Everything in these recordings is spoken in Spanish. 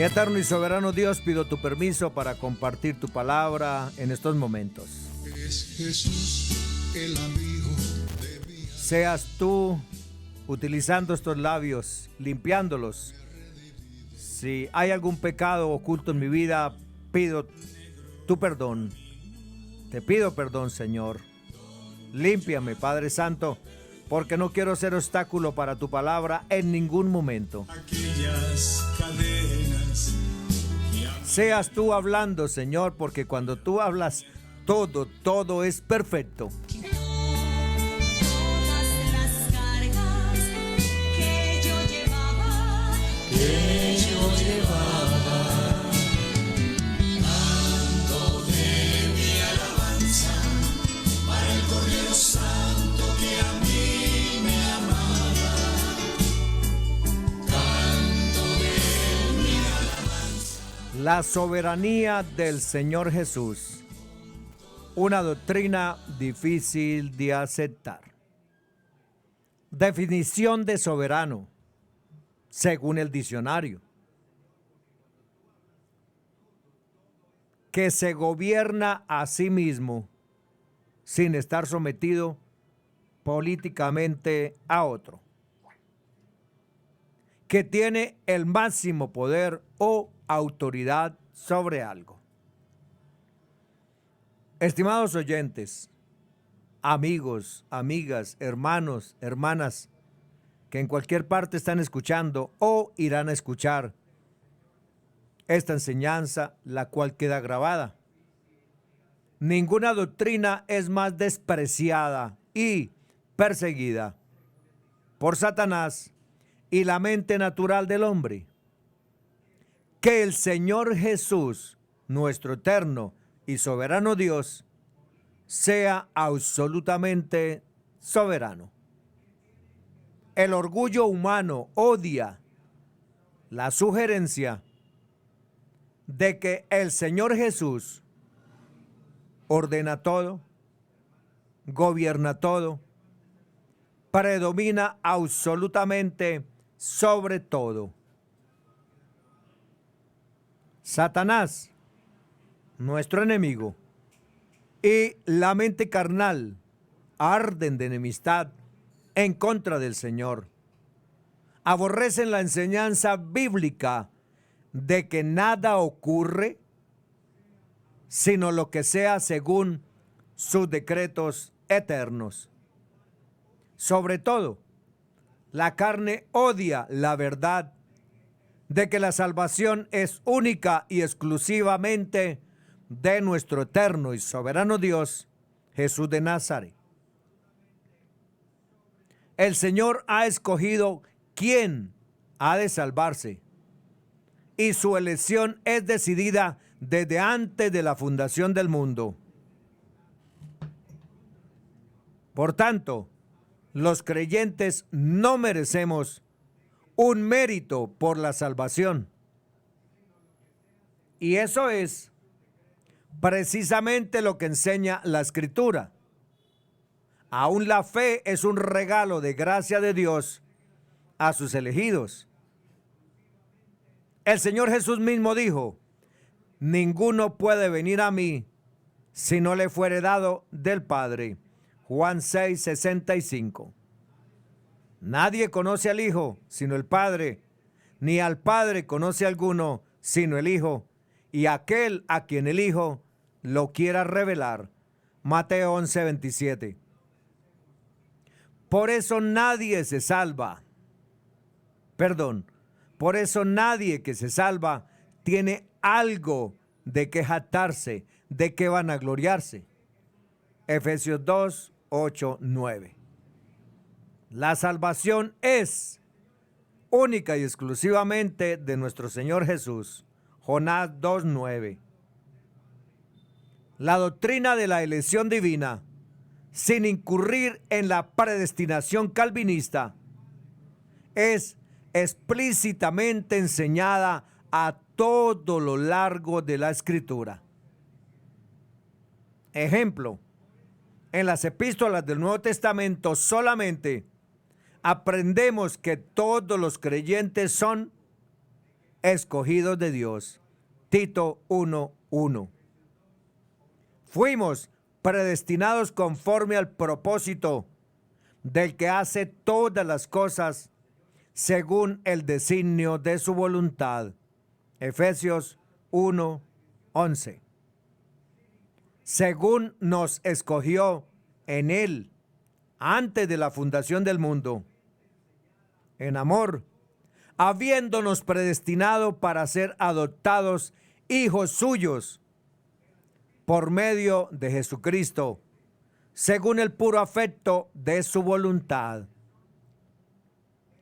Mi eterno y soberano Dios, pido tu permiso para compartir tu palabra en estos momentos. Es Jesús el amigo de mi alma. Seas tú utilizando estos labios, limpiándolos. Si hay algún pecado oculto en mi vida, pido tu perdón. Te pido perdón, Señor. Límpiame, Padre Santo, porque no quiero ser obstáculo para tu palabra en ningún momento. Aquellas cadenas Seas tú hablando, Señor, porque cuando tú hablas, todo es perfecto. Todas las cargas que yo llevaba, canto de mi alabanza para el Cordero Santo que a mí me amaba. Canto de mi alabanza. La soberanía del Señor Jesús. Una doctrina difícil de aceptar. Definición de soberano, según el diccionario: que se gobierna a sí mismo sin estar sometido políticamente a otro, que tiene el máximo poder o autoridad sobre algo. Estimados oyentes, amigos, amigas, hermanos, hermanas, que en cualquier parte están escuchando o irán a escuchar esta enseñanza, la cual queda grabada. Ninguna doctrina es más despreciada y perseguida por Satanás y la mente natural del hombre que el Señor Jesús, nuestro eterno y soberano Dios, sea absolutamente soberano. El orgullo humano odia la sugerencia de que el Señor Jesús ordena todo, gobierna todo, predomina absolutamente sobre todo. Satanás, nuestro enemigo, y la mente carnal arden de enemistad en contra del Señor. Aborrecen la enseñanza bíblica de que nada ocurre sino lo que sea según sus decretos eternos. Sobre todo, la carne odia la verdad de que la salvación es única y exclusivamente de nuestro eterno y soberano Dios, Jesús de Nazaret. El Señor ha escogido quién ha de salvarse, y su elección es decidida desde antes de la fundación del mundo. Por tanto, los creyentes no merecemos un mérito por la salvación. Y eso es precisamente lo que enseña la Escritura. Aún la fe es un regalo de gracia de Dios a sus elegidos. El Señor Jesús mismo dijo: ninguno puede venir a mí si no le fuere dado del Padre. Juan 6:65. Nadie conoce al Hijo sino el Padre, ni al Padre conoce alguno sino el Hijo, y aquel a quien el Hijo lo quiera revelar. Mateo 11:27. Por eso nadie se salva. Por eso nadie que se salva tiene algo de que jactarse, de que vanagloriarse. Efesios 2, 8, 9. La salvación es única y exclusivamente de nuestro Señor Jesús. Jonás 2, 9. La doctrina de la elección divina, sin incurrir en la predestinación calvinista, es explícitamente enseñada a todo lo largo de la Escritura. Ejemplo, en las epístolas del Nuevo Testamento solamente aprendemos que todos los creyentes son escogidos de Dios. Tito 1:1. Fuimos predestinados conforme al propósito del que hace todas las cosas según el designio de su voluntad. Efesios 1:11. Según nos escogió en Él antes de la fundación del mundo, en amor, habiéndonos predestinado para ser adoptados hijos suyos por medio de Jesucristo, según el puro afecto de su voluntad.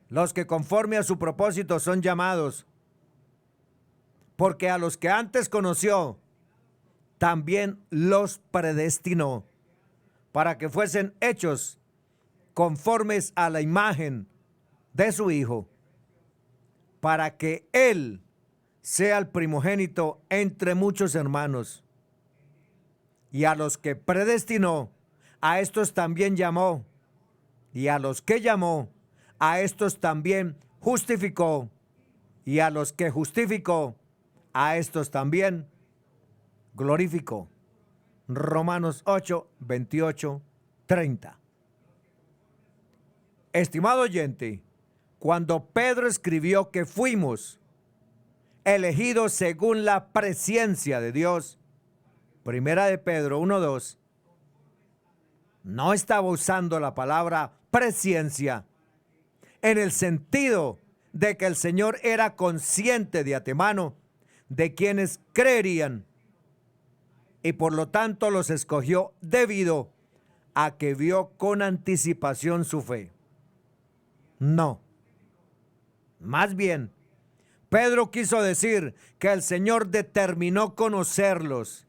Los que conforme a su propósito son llamados, porque a los que antes conoció, también los predestinó, para que fuesen hechos conformes a la imagen de su Hijo, para que Él sea el primogénito entre muchos hermanos. Y a los que predestinó, a estos también llamó, y a los que llamó, a estos también justificó, y a los que justificó, a estos también glorificó. Romanos 8:28-30. Estimado oyente, cuando Pedro escribió que fuimos elegidos según la presciencia de Dios, Primera de Pedro 1:2, no estaba usando la palabra presciencia en el sentido de que el Señor era consciente de antemano de quienes creerían y por lo tanto los escogió debido a que vio con anticipación su fe. No. Más bien, Pedro quiso decir que el Señor determinó conocerlos,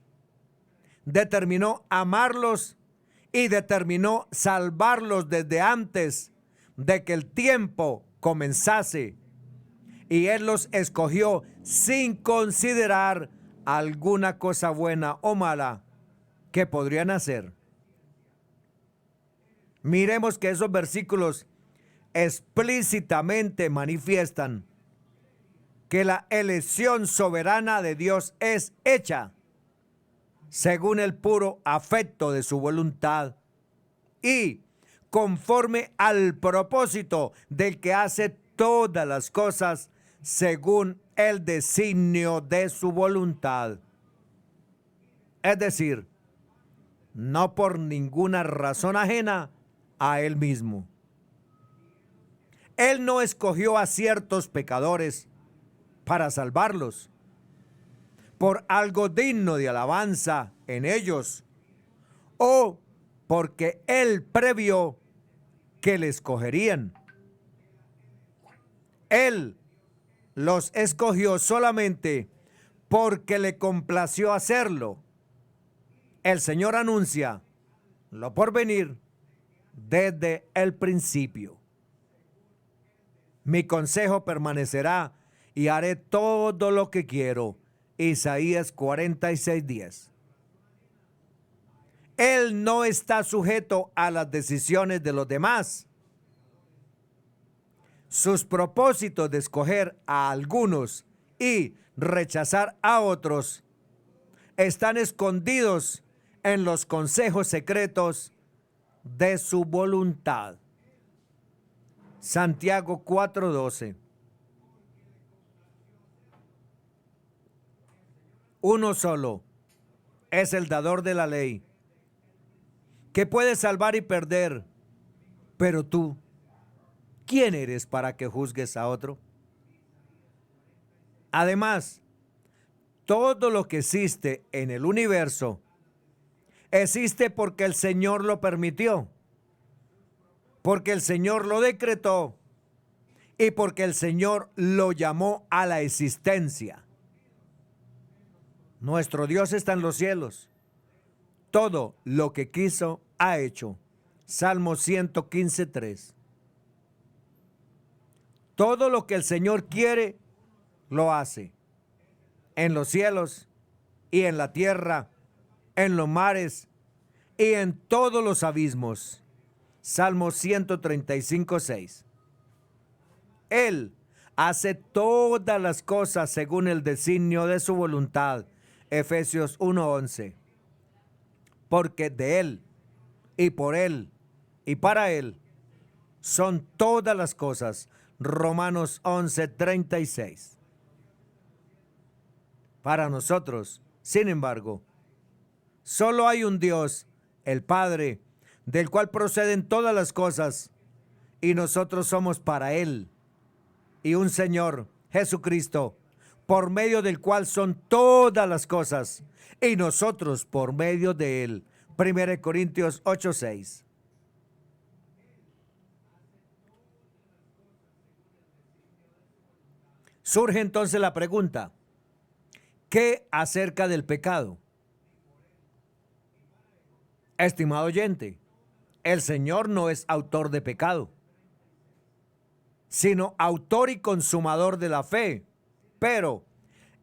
determinó amarlos y determinó salvarlos desde antes de que el tiempo comenzase. Y Él los escogió sin considerar alguna cosa buena o mala que podrían hacer. Miremos que esos versículos explícitamente manifiestan que la elección soberana de Dios es hecha según el puro afecto de su voluntad y conforme al propósito del que hace todas las cosas según el designio de su voluntad. Es decir, no por ninguna razón ajena a Él mismo. Él no escogió a ciertos pecadores para salvarlos por algo digno de alabanza en ellos o porque Él previó que le escogerían. Él los escogió solamente porque le complació hacerlo. El Señor anuncia lo por venir desde el principio. Mi consejo permanecerá y haré todo lo que quiero. Isaías 46:10. Él no está sujeto a las decisiones de los demás. Sus propósitos de escoger a algunos y rechazar a otros están escondidos en los consejos secretos de su voluntad. Santiago 4:12. Uno solo es el dador de la ley, que puede salvar y perder. Pero tú, ¿quién eres para que juzgues a otro? Además, todo lo que existe en el universo existe porque el Señor lo permitió, porque el Señor lo decretó y porque el Señor lo llamó a la existencia. Nuestro Dios está en los cielos. Todo lo que quiso ha hecho. Salmo 115:3. Todo lo que el Señor quiere, lo hace. En los cielos y en la tierra, en los mares y en todos los abismos. Salmo 135:6. Él hace todas las cosas según el designio de su voluntad. Efesios 1:11. Porque de Él, y por Él, y para Él, son todas las cosas. Romanos 11:36. Para nosotros, sin embargo, solo hay un Dios, el Padre, del cual proceden todas las cosas, y nosotros somos para Él, y un Señor, Jesucristo, por medio del cual son todas las cosas, y nosotros por medio de Él. 1 Corintios 8:6. Surge entonces la pregunta: ¿qué acerca del pecado? Estimado oyente, el Señor no es autor de pecado, sino autor y consumador de la fe. Pero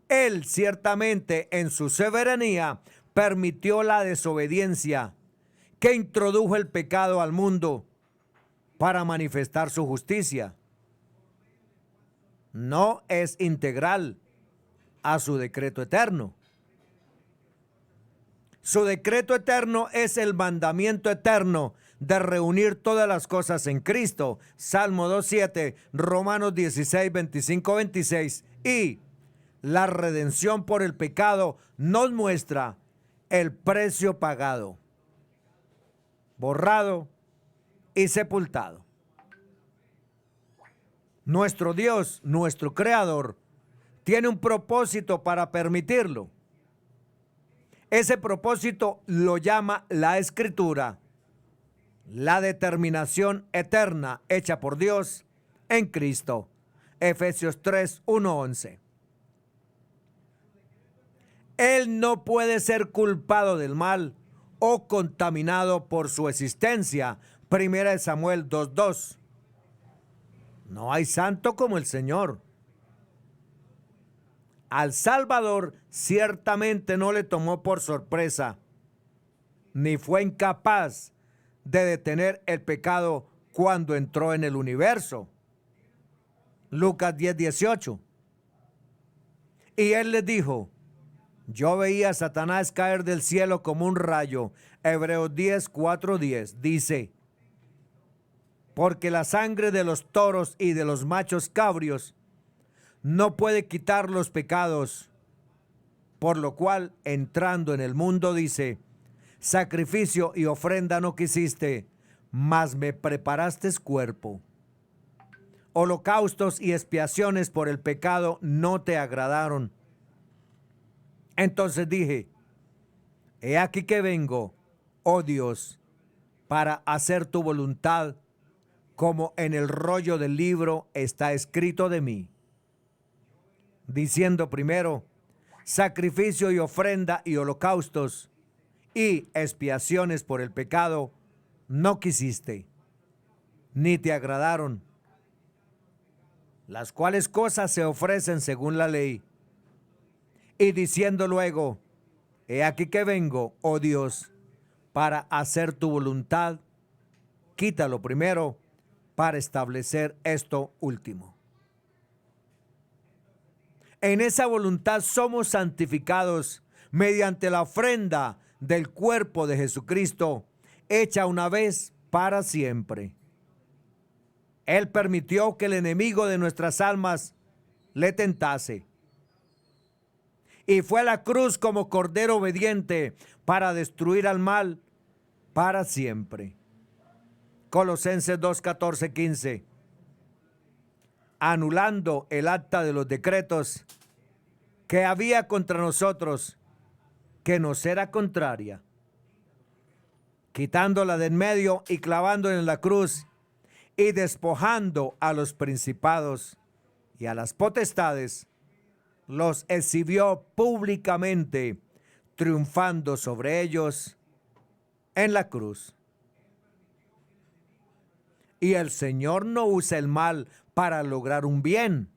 Él ciertamente en su soberanía permitió la desobediencia que introdujo el pecado al mundo para manifestar su justicia. No es integral a su decreto eterno. Su decreto eterno es el mandamiento eterno de reunir todas las cosas en Cristo. Salmo 2:7, Romanos 16:25-26. Y la redención por el pecado nos muestra el precio pagado, borrado y sepultado. Nuestro Dios, nuestro Creador, tiene un propósito para permitirlo. Ese propósito lo llama la Escritura, la determinación eterna hecha por Dios en Cristo. Efesios 3:1-11. Él no puede ser culpado del mal o contaminado por su existencia. 1 Samuel 2:2. No hay santo como el Señor. Al Salvador ciertamente no le tomó por sorpresa, ni fue incapaz de detener el pecado cuando entró en el universo. Lucas 10:18. Y Él les dijo: yo veía a Satanás caer del cielo como un rayo. Hebreos 10:4-10 dice: porque la sangre de los toros y de los machos cabrios no puede quitar los pecados, por lo cual, entrando en el mundo, dice: sacrificio y ofrenda no quisiste, mas me preparaste cuerpo. Holocaustos y expiaciones por el pecado no te agradaron. Entonces dije: he aquí que vengo, oh Dios, para hacer tu voluntad, como en el rollo del libro está escrito de mí. Diciendo primero: sacrificio y ofrenda y holocaustos y expiaciones por el pecado no quisiste, ni te agradaron, las cuales cosas se ofrecen según la ley. Y diciendo luego: he aquí que vengo, oh Dios, para hacer tu voluntad, quítalo primero para establecer esto último. En esa voluntad somos santificados mediante la ofrenda del cuerpo de Jesucristo, hecha una vez para siempre. Él permitió que el enemigo de nuestras almas le tentase, y fue a la cruz como cordero obediente para destruir al mal para siempre. Colosenses 2:14-15. Anulando el acta de los decretos que había contra nosotros, que nos era contraria, quitándola de en medio y clavándola en la cruz, y despojando a los principados y a las potestades, los exhibió públicamente, triunfando sobre ellos en la cruz. Y el Señor no usa el mal para lograr un bien.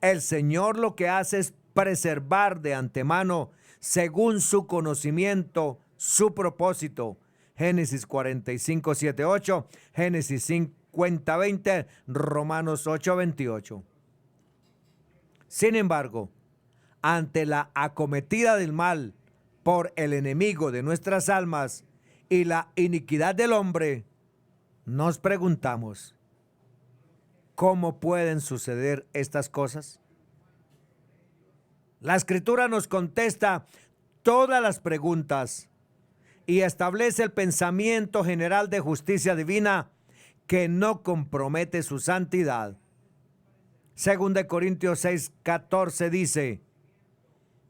El Señor lo que hace es preservar de antemano, según su conocimiento, su propósito. Génesis 45:7-8, Génesis 50:20, Romanos 8:28. Sin embargo, ante la acometida del mal por el enemigo de nuestras almas y la iniquidad del hombre, nos preguntamos, ¿cómo pueden suceder estas cosas? La Escritura nos contesta todas las preguntas y establece el pensamiento general de justicia divina que no compromete su santidad. 2 Corintios 6:14 dice: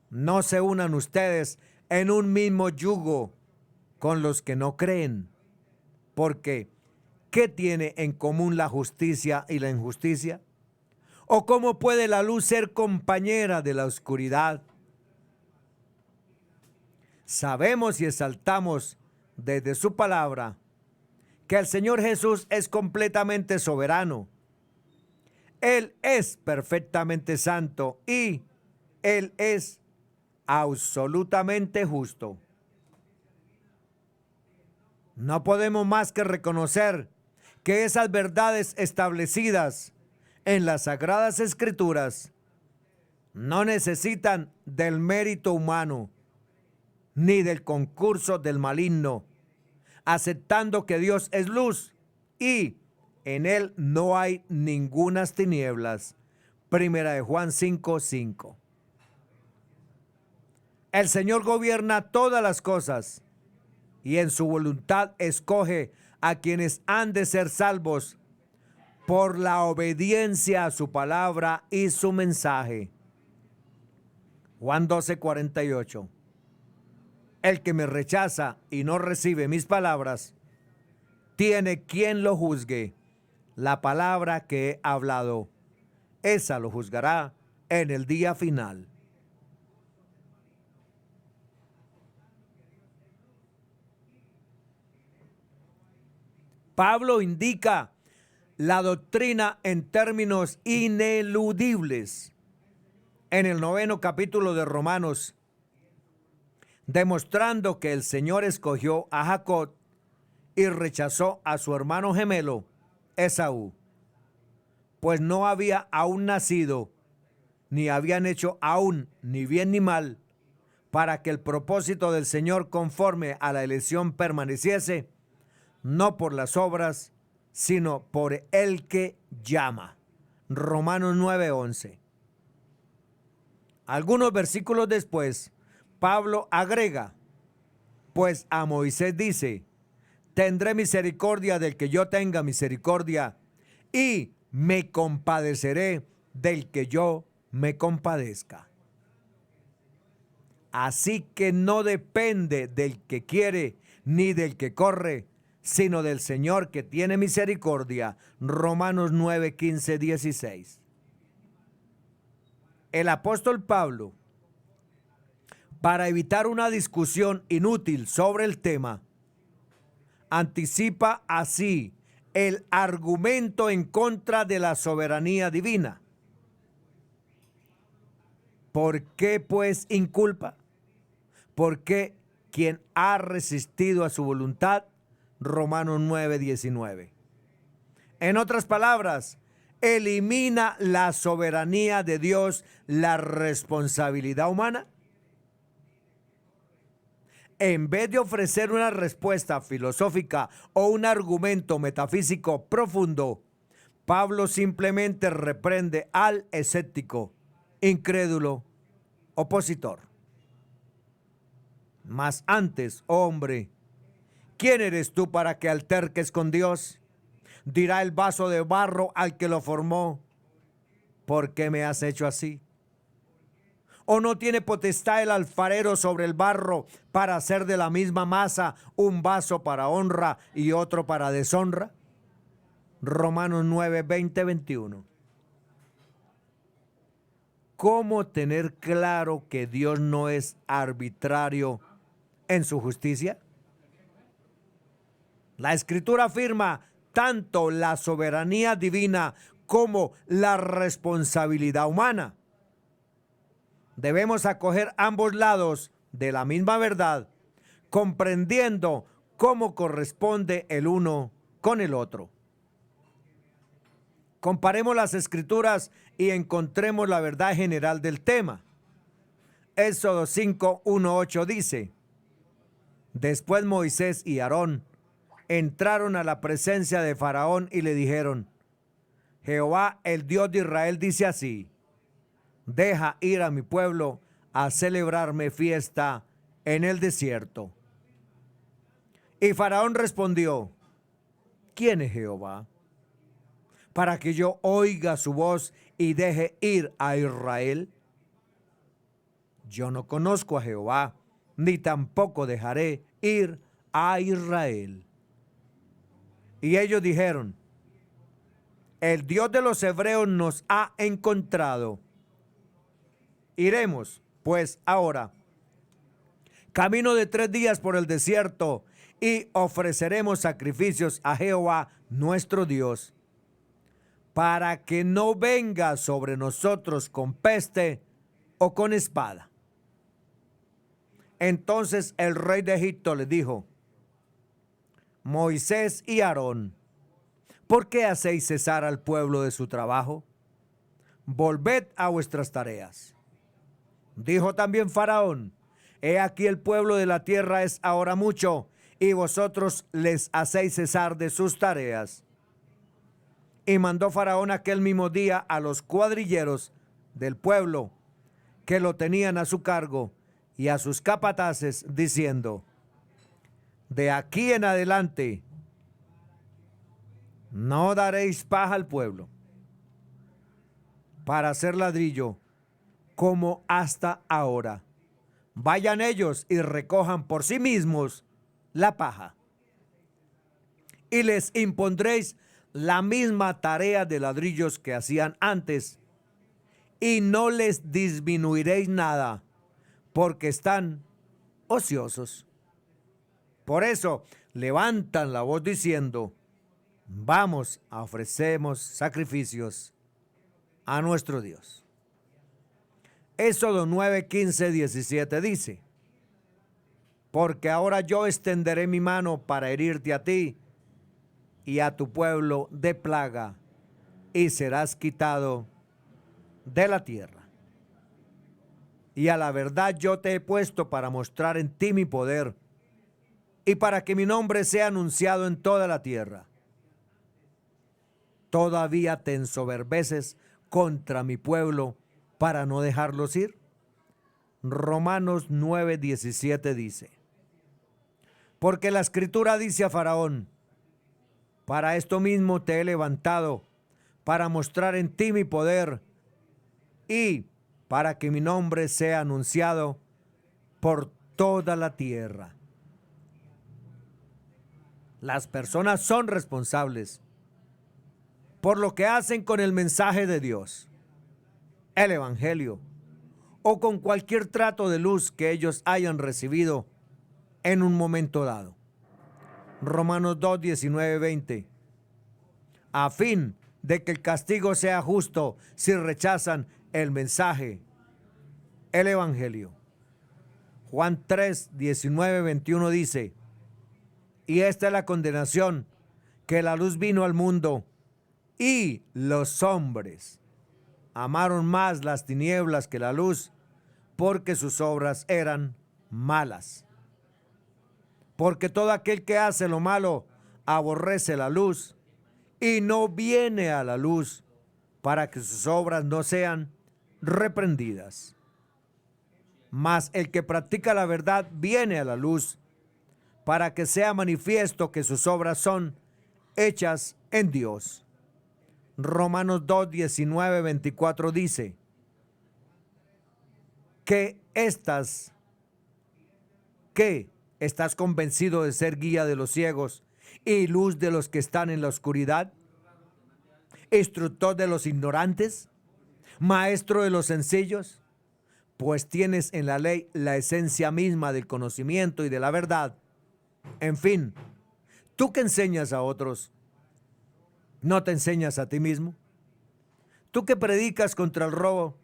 no se unan ustedes en un mismo yugo con los que no creen, porque ¿qué tiene en común la justicia y la injusticia? ¿O cómo puede la luz ser compañera de la oscuridad? Sabemos y exaltamos desde su palabra que el Señor Jesús es completamente soberano. Él es perfectamente santo y Él es absolutamente justo. No podemos más que reconocer que esas verdades establecidas en las Sagradas Escrituras no necesitan del mérito humano ni del concurso del maligno, aceptando que Dios es luz y en Él no hay ningunas tinieblas. Primera de Juan 5:5. El Señor gobierna todas las cosas y en su voluntad escoge a quienes han de ser salvos por la obediencia a su palabra y su mensaje. Juan 12:48. El que me rechaza y no recibe mis palabras, tiene quien lo juzgue. La palabra que he hablado, esa lo juzgará en el día final. Pablo indica la doctrina en términos ineludibles en el 9º capítulo de Romanos, demostrando que el Señor escogió a Jacob y rechazó a su hermano gemelo Esaú, pues no había aún nacido, ni habían hecho aún ni bien ni mal, para que el propósito del Señor conforme a la elección permaneciese, no por las obras, sino por el que llama. Romanos 9:11. Algunos versículos después, Pablo agrega, pues a Moisés dice, tendré misericordia del que yo tenga misericordia, y me compadeceré del que yo me compadezca. Así que no depende del que quiere ni del que corre, sino del Señor que tiene misericordia. Romanos 9:15-16. El apóstol Pablo, para evitar una discusión inútil sobre el tema, anticipa así el argumento en contra de la soberanía divina. ¿Por qué pues inculpa? Porque quien ha resistido a su voluntad, Romanos 9:19. En otras palabras, elimina la soberanía de Dios, la responsabilidad humana. En vez de ofrecer una respuesta filosófica o un argumento metafísico profundo, Pablo simplemente reprende al escéptico, incrédulo, opositor. Mas antes, oh hombre, ¿quién eres tú para que alterques con Dios? Dirá el vaso de barro al que lo formó, ¿por qué me has hecho así? ¿O no tiene potestad el alfarero sobre el barro para hacer de la misma masa un vaso para honra y otro para deshonra? Romanos 9:20-21. ¿Cómo tener claro que Dios no es arbitrario en su justicia? La Escritura afirma tanto la soberanía divina como la responsabilidad humana. Debemos acoger ambos lados de la misma verdad, comprendiendo cómo corresponde el uno con el otro. Comparemos las escrituras y encontremos la verdad general del tema. Éxodo 5, 1, 8 dice: Después Moisés y Aarón entraron a la presencia de Faraón y le dijeron: Jehová, el Dios de Israel, dice así: deja ir a mi pueblo a celebrarme fiesta en el desierto. Y Faraón respondió: ¿quién es Jehová? Para que yo oiga su voz y deje ir a Israel. Yo no conozco a Jehová, ni tampoco dejaré ir a Israel. Y ellos dijeron: el Dios de los hebreos nos ha encontrado. Iremos, pues, ahora, camino de 3 días por el desierto, y ofreceremos sacrificios a Jehová nuestro Dios, para que no venga sobre nosotros con peste o con espada. Entonces el rey de Egipto le dijo: Moisés y Aarón, ¿por qué hacéis cesar al pueblo de su trabajo? Volved a vuestras tareas. Dijo también Faraón: he aquí el pueblo de la tierra es ahora mucho, y vosotros les hacéis cesar de sus tareas. Y mandó Faraón aquel mismo día a los cuadrilleros del pueblo que lo tenían a su cargo y a sus capataces, diciendo: de aquí en adelante no daréis paja al pueblo para hacer ladrillo como hasta ahora. Vayan ellos y recojan por sí mismos la paja. Y les impondréis la misma tarea de ladrillos que hacían antes, y no les disminuiréis nada, porque están ociosos. Por eso levantan la voz diciendo: vamos a ofrecemos sacrificios a nuestro Dios. Éxodo 9, 15, 17 dice: porque ahora yo extenderé mi mano para herirte a ti y a tu pueblo de plaga, y serás quitado de la tierra. Y a la verdad yo te he puesto para mostrar en ti mi poder, y para que mi nombre sea anunciado en toda la tierra. ¿Todavía te ensoberbeces contra mi pueblo para no dejarlos ir? Romanos 9, 17 dice: porque la escritura dice a Faraón: para esto mismo te he levantado, para mostrar en ti mi poder, y para que mi nombre sea anunciado por toda la tierra. Las personas son responsables por lo que hacen con el mensaje de Dios, el evangelio, o con cualquier trato de luz que ellos hayan recibido en un momento dado. Romanos 2, 19, 20. A fin de que el castigo sea justo si rechazan el mensaje, el evangelio. Juan 3, 19, 21 dice: y esta es la condenación, que la luz vino al mundo, y los hombres amaron más las tinieblas que la luz, porque sus obras eran malas. Porque todo aquel que hace lo malo aborrece la luz, y no viene a la luz, para que sus obras no sean reprendidas. Mas el que practica la verdad viene a la luz, para que sea manifiesto que sus obras son hechas en Dios. Romanos 2, 19, 24 dice: ¿Qué estás convencido de ser guía de los ciegos y luz de los que están en la oscuridad? ¿Instructor de los ignorantes? ¿Maestro de los sencillos? Pues tienes en la ley la esencia misma del conocimiento y de la verdad. En fin, ¿tú que enseñas a otros, no te enseñas a ti mismo? ¿Tú que predicas contra el robo,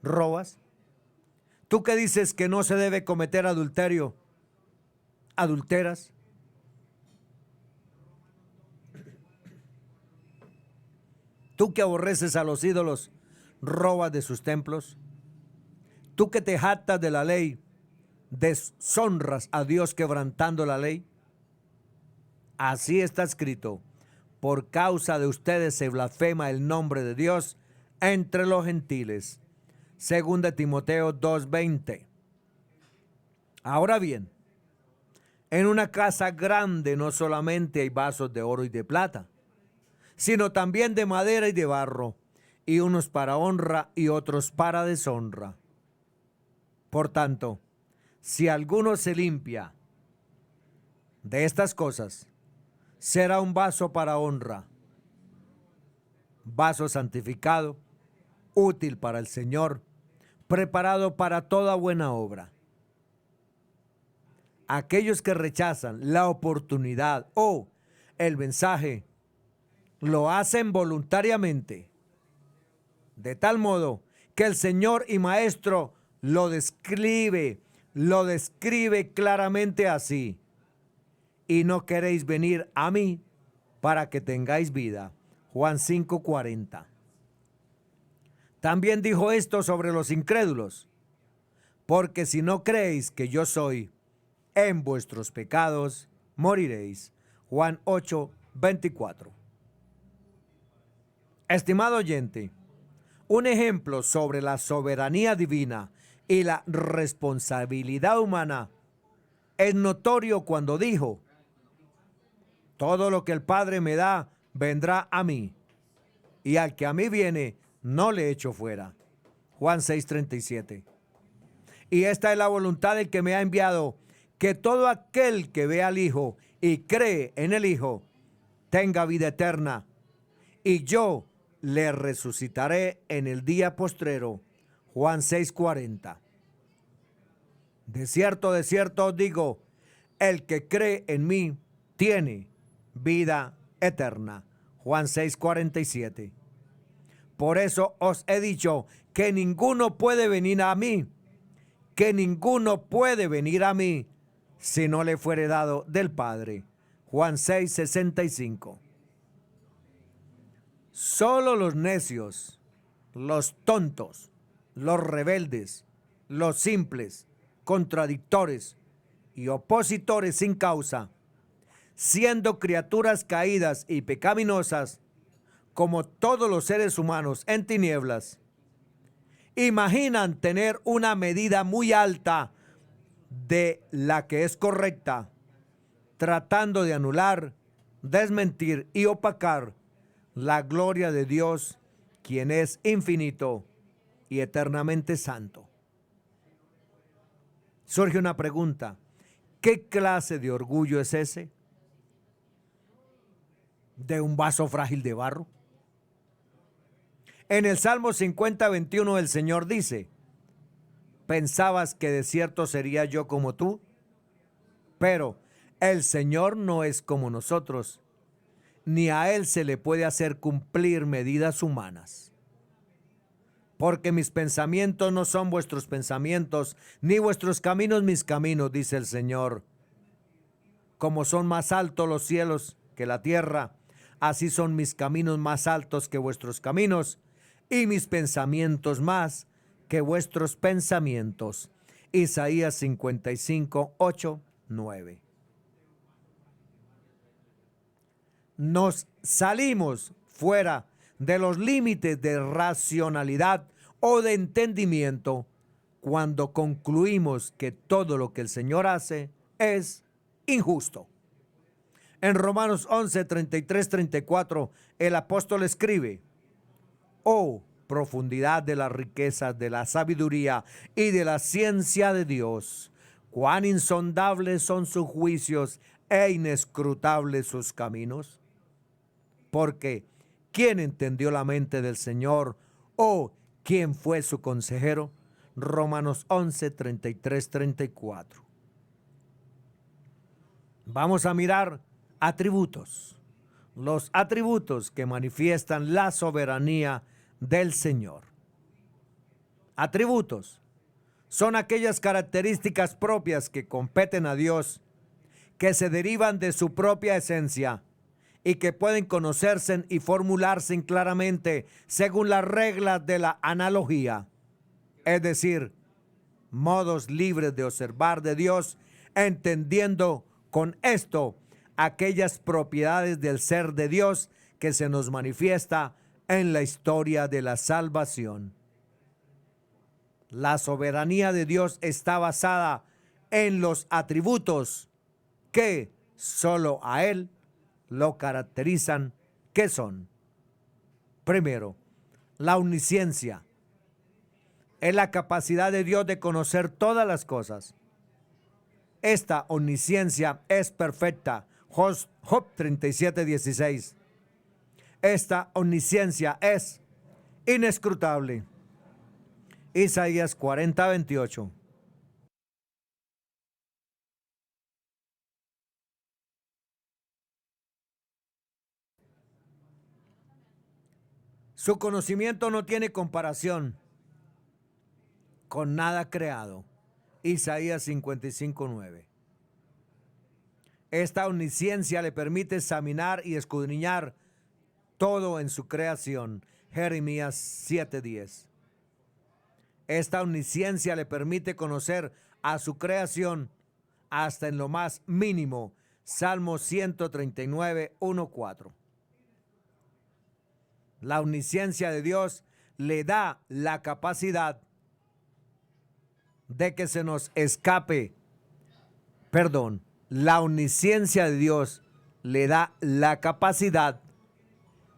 robas? ¿Tú que dices que no se debe cometer adulterio, adulteras? Tú que aborreces a los ídolos, robas de sus templos. Tú que te jactas de la ley, deshonras a Dios quebrantando la ley. Así está escrito: por causa de ustedes se blasfema el nombre de Dios entre los gentiles. 2 Timoteo 2:20. Ahora bien, en una casa grande no solamente hay vasos de oro y de plata, sino también de madera y de barro, y unos para honra y otros para deshonra. Por tanto, si alguno se limpia de estas cosas, será un vaso para honra, vaso santificado, útil para el Señor, preparado para toda buena obra. Aquellos que rechazan la oportunidad o el mensaje, lo hacen voluntariamente, de tal modo que el Señor y Maestro lo describe claramente así: y no queréis venir a mí para que tengáis vida. Juan 5:40. También dijo esto sobre los incrédulos: porque si no creéis que yo soy, en vuestros pecados moriréis. Juan 8:24. Estimado oyente, un ejemplo sobre la soberanía divina y la responsabilidad humana es notorio cuando dijo: todo lo que el Padre me da vendrá a mí, y al que a mí viene no le echo fuera. Juan 6:37. Y esta es la voluntad del que me ha enviado, que todo aquel que ve al Hijo y cree en el Hijo tenga vida eterna, y yo le resucitaré en el día postrero. Juan 6:40. De cierto os digo, el que cree en mí tiene vida eterna. Juan 6:47. Por eso os he dicho que ninguno puede venir a mí, si no le fuere dado del Padre. Juan 6:65. Solo los necios, los tontos, los rebeldes, los simples, contradictores y opositores sin causa, siendo criaturas caídas y pecaminosas, como todos los seres humanos en tinieblas, imaginan tener una medida muy alta de la que es correcta, tratando de anular, desmentir y opacar la gloria de Dios, quien es infinito y eternamente santo. Surge una pregunta: ¿qué clase de orgullo es ese? ¿De un vaso frágil de barro? En el Salmo 50:21 el Señor dice: ¿pensabas que de cierto sería yo como tú? Pero el Señor no es como nosotros, ni a Él se le puede hacer cumplir medidas humanas. Porque mis pensamientos no son vuestros pensamientos, ni vuestros caminos mis caminos, dice el Señor. Como son más altos los cielos que la tierra, así son mis caminos más altos que vuestros caminos, y mis pensamientos más que vuestros pensamientos. Isaías 55:8-9. Nos salimos fuera de los límites de racionalidad o de entendimiento cuando concluimos que todo lo que el Señor hace es injusto. En Romanos 11:33-34, el apóstol escribe: oh, profundidad de las riquezas, de la sabiduría y de la ciencia de Dios, cuán insondables son sus juicios e inescrutables sus caminos. Porque ¿quién entendió la mente del Señor? ¿O quién fue su consejero? Romanos 11:33-34. Vamos a mirar atributos. Los atributos que manifiestan la soberanía del Señor. Atributos son aquellas características propias que competen a Dios, que se derivan de su propia esencia y que pueden conocerse y formularse claramente según las reglas de la analogía, es decir, modos libres de observar de Dios, entendiendo con esto aquellas propiedades del ser de Dios que se nos manifiesta en la historia de la salvación. La soberanía de Dios está basada en los atributos que solo a Él lo caracterizan, que son: primero, la omnisciencia. Es la capacidad de Dios de conocer todas las cosas. Esta omnisciencia es perfecta. Job 37:16. Esta omnisciencia es inescrutable. Isaías 40:28. Su conocimiento no tiene comparación con nada creado. Isaías 55:9. Esta omnisciencia le permite examinar y escudriñar todo en su creación. Jeremías 7:10. Esta omnisciencia le permite conocer a su creación hasta en lo más mínimo. Salmo 139:1-4. La omnisciencia de Dios le da la capacidad de que se nos escape, la omnisciencia de Dios le da la capacidad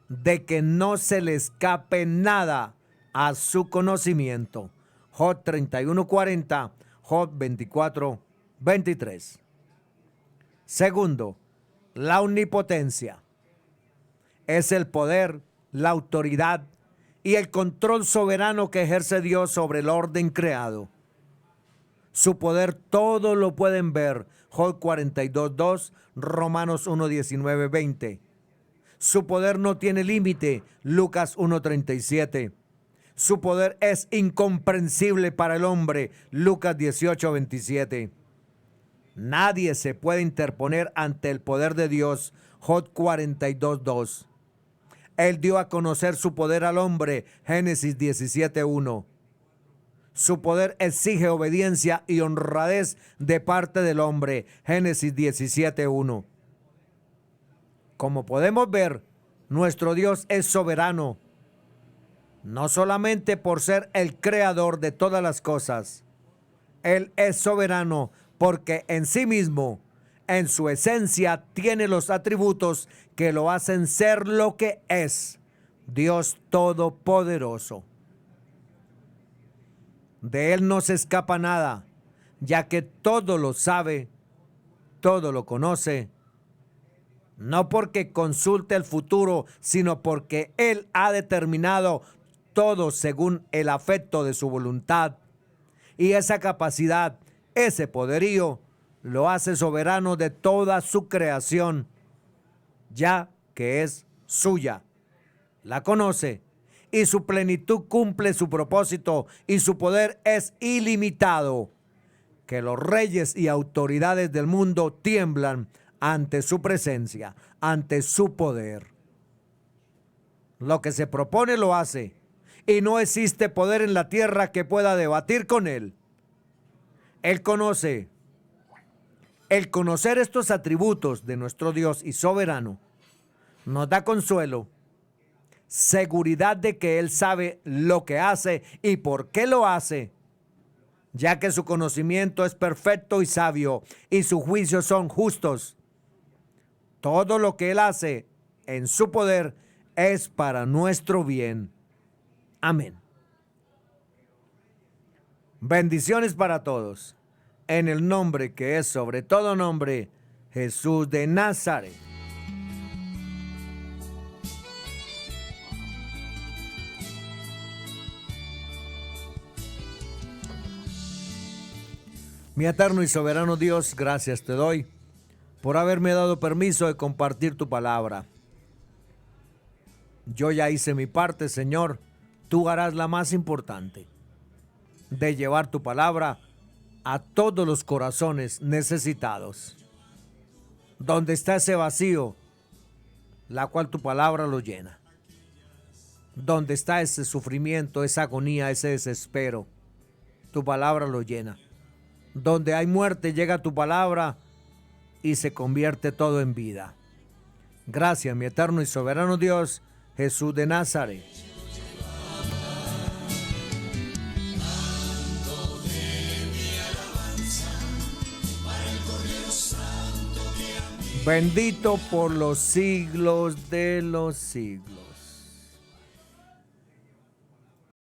de que no se le escape nada a su conocimiento. Job 31:40, Job 24:23. Segundo, la omnipotencia. Es el poder, la autoridad y el control soberano que ejerce Dios sobre el orden creado. Su poder todo lo pueden ver. Job 42:2, Romanos 1:19-20. Su poder no tiene límite. Lucas 1:37. Su poder es incomprensible para el hombre. Lucas 18:27. Nadie se puede interponer ante el poder de Dios. Job 42:2. Él dio a conocer su poder al hombre. Génesis 17:1. Su poder exige obediencia y honradez de parte del hombre. Génesis 17:1. Como podemos ver, nuestro Dios es soberano, no solamente por ser el creador de todas las cosas. Él es soberano porque en sí mismo, en su esencia, tiene los atributos que lo hacen ser lo que es: Dios Todopoderoso. De Él no se escapa nada, ya que todo lo sabe, todo lo conoce, no porque consulte el futuro, sino porque Él ha determinado todo según el afecto de su voluntad. Y esa capacidad, ese poderío, lo hace soberano de toda su creación, ya que es suya. La conoce y su plenitud cumple su propósito y su poder es ilimitado, que los reyes y autoridades del mundo tiemblan ante su presencia, ante su poder. Lo que se propone lo hace, y no existe poder en la tierra que pueda debatir con él. Él conoce. El conocer estos atributos de nuestro Dios y soberano nos da consuelo, seguridad de que Él sabe lo que hace y por qué lo hace, ya que su conocimiento es perfecto y sabio y sus juicios son justos. Todo lo que Él hace en su poder es para nuestro bien. Amén. Bendiciones para todos. En el nombre que es sobre todo nombre, Jesús de Nazaret. Mi eterno y soberano Dios, gracias te doy por haberme dado permiso de compartir tu palabra. Yo ya hice mi parte, Señor. Tú harás la más importante, de llevar tu palabra a todos los corazones necesitados. Donde está ese vacío, la cual tu palabra lo llena. Donde está ese sufrimiento, esa agonía, ese desespero, tu palabra lo llena. Donde hay muerte, llega tu palabra y se convierte todo en vida. Gracias, mi eterno y soberano Dios, Jesús de Nazaret. Bendito por los siglos de los siglos.